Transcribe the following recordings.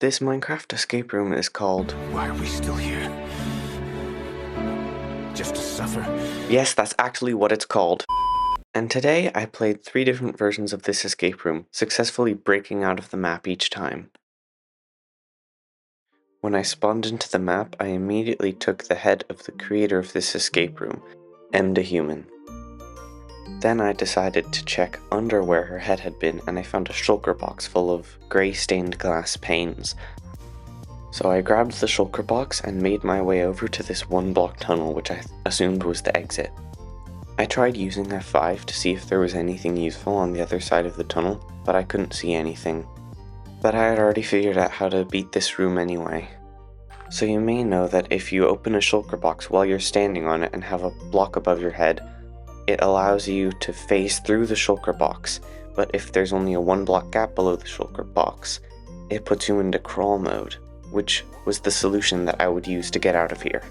This Minecraft escape room is called... Why are we still here? Just to suffer? Yes, that's actually what it's called. And today I played 3 different versions of this escape room, successfully breaking out of the map each time. When I spawned into the map, I immediately took the head of the creator of this escape room, mTheHuman. Then I decided to check under where her head had been, and I found a shulker box full of grey stained glass panes. So I grabbed the shulker box and made my way over to this 1 block tunnel, which I assumed was the exit. I tried using F5 to see if there was anything useful on the other side of the tunnel, but I couldn't see anything. But I had already figured out how to beat this room anyway. So you may know that if you open a shulker box while you're standing on it and have a block above your head, it allows you to phase through the shulker box, but if there's only a 1 block gap below the shulker box, it puts you into crawl mode, which was the solution that I would use to get out of here.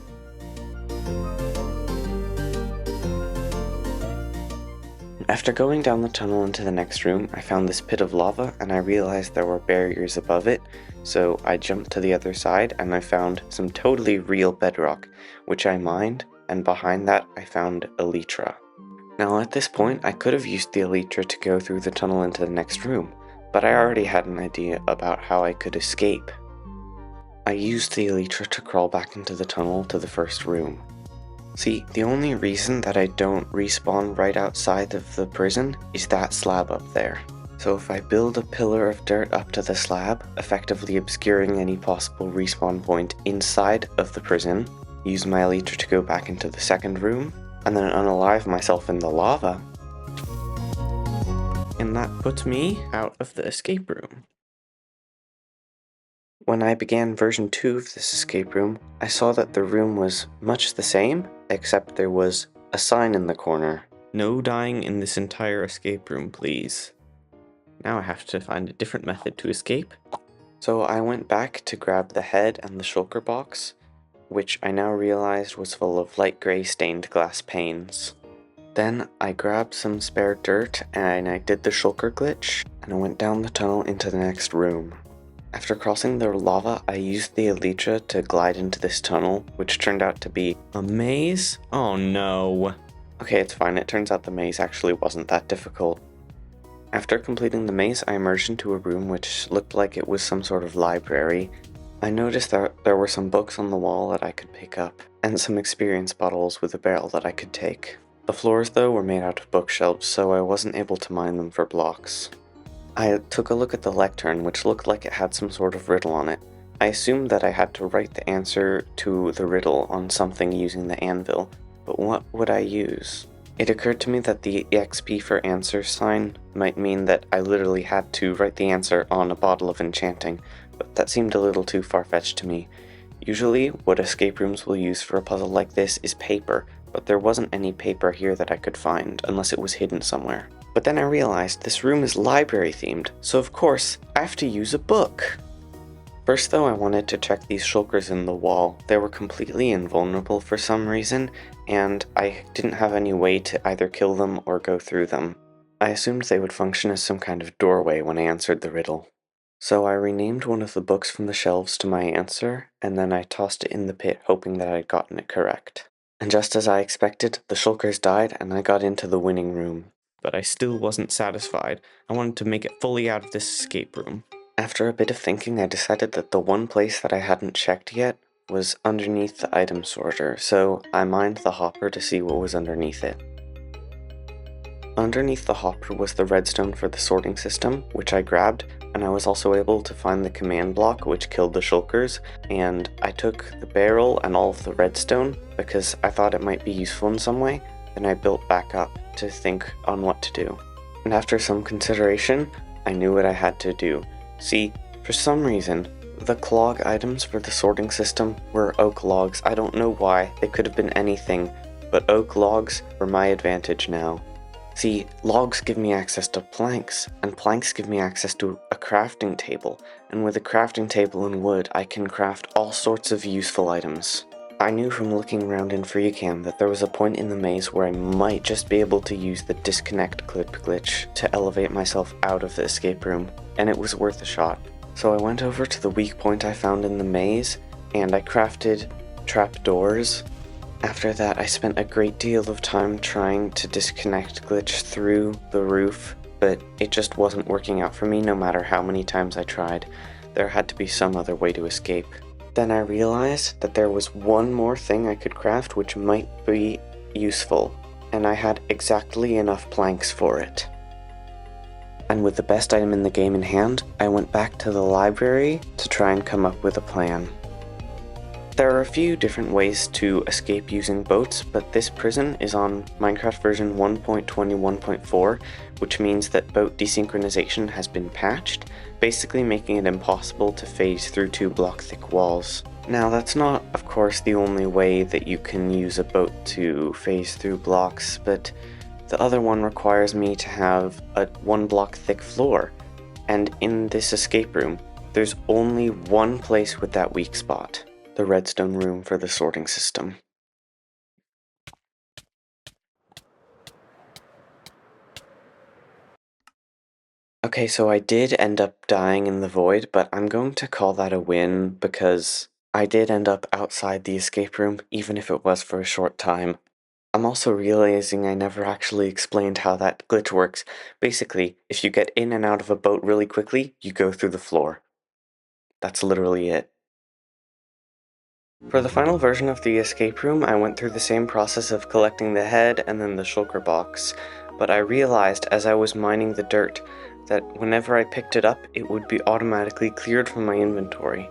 After going down the tunnel into the next room, I found this pit of lava and I realized there were barriers above it, so I jumped to the other side and I found some totally real bedrock, which I mined, and behind that I found elytra. Now at this point I could have used the elytra to go through the tunnel into the next room, but I already had an idea about how I could escape. I used the elytra to crawl back into the tunnel to the first room. See, the only reason that I don't respawn right outside of the prison is that slab up there. So if I build a pillar of dirt up to the slab, effectively obscuring any possible respawn point inside of the prison, use my elytra to go back into the second room, and then unalive myself in the lava, and that puts me out of the escape room. When I began version 2 of this escape room, I saw that the room was much the same, except there was a sign in the corner. No dying in this entire escape room, please. Now I have to find a different method to escape. So I went back to grab the head and the shulker box, which I now realized was full of light grey stained glass panes. Then I grabbed some spare dirt and I did the shulker glitch, and I went down the tunnel into the next room. After crossing the lava, I used the elytra to glide into this tunnel, which turned out to be a maze? Oh no. Okay, it's fine, it turns out the maze actually wasn't that difficult. After completing the maze, I emerged into a room which looked like it was some sort of library. I noticed that there were some books on the wall that I could pick up, and some experience bottles with a barrel that I could take. The floors though were made out of bookshelves, so I wasn't able to mine them for blocks. I took a look at the lectern, which looked like it had some sort of riddle on it. I assumed that I had to write the answer to the riddle on something using the anvil, but what would I use? It occurred to me that the XP for answer sign might mean that I literally had to write the answer on a bottle of enchanting, but that seemed a little too far-fetched to me. Usually, what escape rooms will use for a puzzle like this is paper, but there wasn't any paper here that I could find, unless it was hidden somewhere. But then I realized this room is library themed, so of course, I have to use a book. First though, I wanted to check these shulkers in the wall. They were completely invulnerable for some reason, and I didn't have any way to either kill them or go through them. I assumed they would function as some kind of doorway when I answered the riddle. So I renamed one of the books from the shelves to my answer, and then I tossed it in the pit hoping that I'd gotten it correct. And just as I expected, the shulkers died and I got into the winning room. But I still wasn't satisfied. I wanted to make it fully out of this escape room. After a bit of thinking, I decided that the one place that I hadn't checked yet was underneath the item sorter, so I mined the hopper to see what was underneath it. Underneath the hopper was the redstone for the sorting system, which I grabbed, and I was also able to find the command block which killed the shulkers, and I took the barrel and all of the redstone because I thought it might be useful in some way, and I built back up to think on what to do. And after some consideration, I knew what I had to do. See, for some reason, the clog items for the sorting system were oak logs. I don't know why, they could have been anything, but oak logs were my advantage now. See, logs give me access to planks, and planks give me access to a crafting table, and with a crafting table and wood, I can craft all sorts of useful items. I knew from looking around in FreeCam that there was a point in the maze where I might just be able to use the disconnect clip glitch to elevate myself out of the escape room, and it was worth a shot. So I went over to the weak point I found in the maze, and I crafted trapdoors. After that, I spent a great deal of time trying to disconnect Glitch through the roof, but it just wasn't working out for me no matter how many times I tried. There had to be some other way to escape. Then I realized that there was one more thing I could craft which might be useful, and I had exactly enough planks for it. And with the best item in the game in hand, I went back to the library to try and come up with a plan. There are a few different ways to escape using boats, but this prison is on Minecraft version 1.21.4, which means that boat desynchronization has been patched, basically making it impossible to phase through 2 block-thick walls. Now that's not, of course, the only way that you can use a boat to phase through blocks, but the other one requires me to have a 1 block thick floor, and in this escape room, there's only one place with that weak spot. The redstone room for the sorting system. Okay, so I did end up dying in the void, but I'm going to call that a win because I did end up outside the escape room, even if it was for a short time. I'm also realizing I never actually explained how that glitch works. Basically, if you get in and out of a boat really quickly, you go through the floor. That's literally it. For the final version of the escape room, I went through the same process of collecting the head and then the shulker box, but I realized as I was mining the dirt that whenever I picked it up, it would be automatically cleared from my inventory.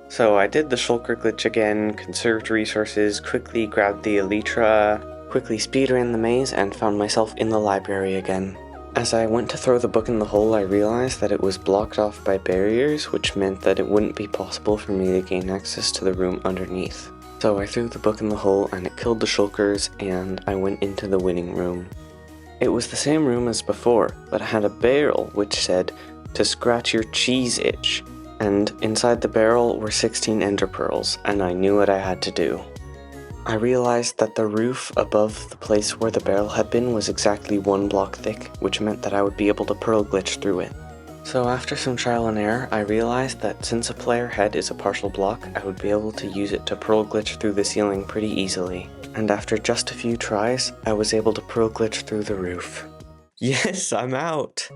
So I did the shulker glitch again, conserved resources, quickly grabbed the elytra, quickly speedran the maze, and found myself in the library again. As I went to throw the book in the hole, I realized that it was blocked off by barriers, which meant that it wouldn't be possible for me to gain access to the room underneath. So I threw the book in the hole and it killed the shulkers, and I went into the winning room. It was the same room as before, but it had a barrel which said, "To scratch your cheese itch," and inside the barrel were 16 ender pearls, and I knew what I had to do. I realized that the roof above the place where the barrel had been was exactly 1 block thick, which meant that I would be able to pearl glitch through it. So after some trial and error, I realized that since a player head is a partial block, I would be able to use it to pearl glitch through the ceiling pretty easily. And after just a few tries, I was able to pearl glitch through the roof. Yes, I'm out!